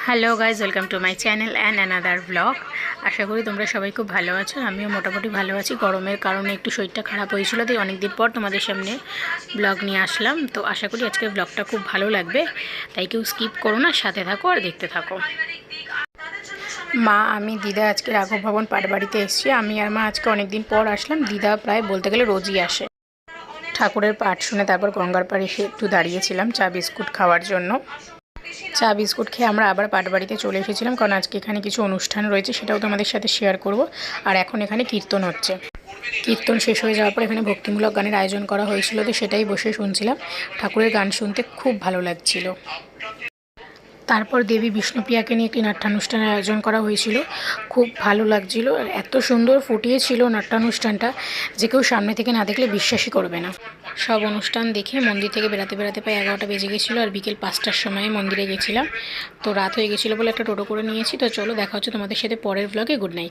Hello guys, welcome to my channel and another blog. আশা করি তোমরা সবাই খুব ভালো আছো। আমিও মোটামুটি ভালো আছি। গরমের কারণে একটু শরীরটা খারাপ হয়েছিল, তাই অনেকদিন পর তোমাদের সামনে ব্লগ নিয়ে আসলাম। তো আশা করি আজকের ব্লগটা খুব ভালো লাগবে, তাই কেউ স্কিপ করো না, সাথে থাকো আর দেখতে থাকো। মা, আমি, দিদা আজকে রাঘব ভবন পাটবাড়িতে এসেছি। আমি আর মা আজকে অনেকদিন পর আসলাম। দিদা প্রায় বলতে গেলে রোজই আসে। ঠাকুরের পাঠ শুনে তারপর গঙ্গার পাড়ে এসে একটু দাঁড়িয়েছিলাম চা বিস্কুট খাওয়ার জন্য। চা বিস্কুট খেয়ে আমরা আবার পাটবাড়িতে চলে এসেছিলাম, কারণ আজকে এখানে কিছু অনুষ্ঠান রয়েছে, সেটাও তোমাদের সাথে শেয়ার করব। আর এখন এখানে কীর্তন হচ্ছে। কীর্তন শেষ হয়ে যাওয়ার পর এখানে ভক্তিমূলক গানের আয়োজন করা হয়েছিল, তো সেটাই বসে শুনছিলাম। ঠাকুরের গান শুনতে খুব ভালো লাগছিল। তারপর দেবী বিষ্ণুপ্রিয়াকে নিয়ে একটি নাট্যানুষ্ঠানের আয়োজন করা হয়েছিল। খুব ভালো লাগছিল, আর এত সুন্দর ফুটিয়েছিল নাট্যানুষ্ঠানটা যে কেউ সামনে থেকে না দেখলে বিশ্বাসই করবে না। সব অনুষ্ঠান দেখে মন্দির থেকে বেরাতে প্রায় 11টা বেজে গেছিলো, আর বিকেল 5টার সময় মন্দিরে গেছিলাম। তো রাত হয়ে গেছিলো বলে একটা টোটো করে নিয়েছি। তো চলো, দেখা হচ্ছে তোমাদের সাথে পরের ব্লগে। Good night.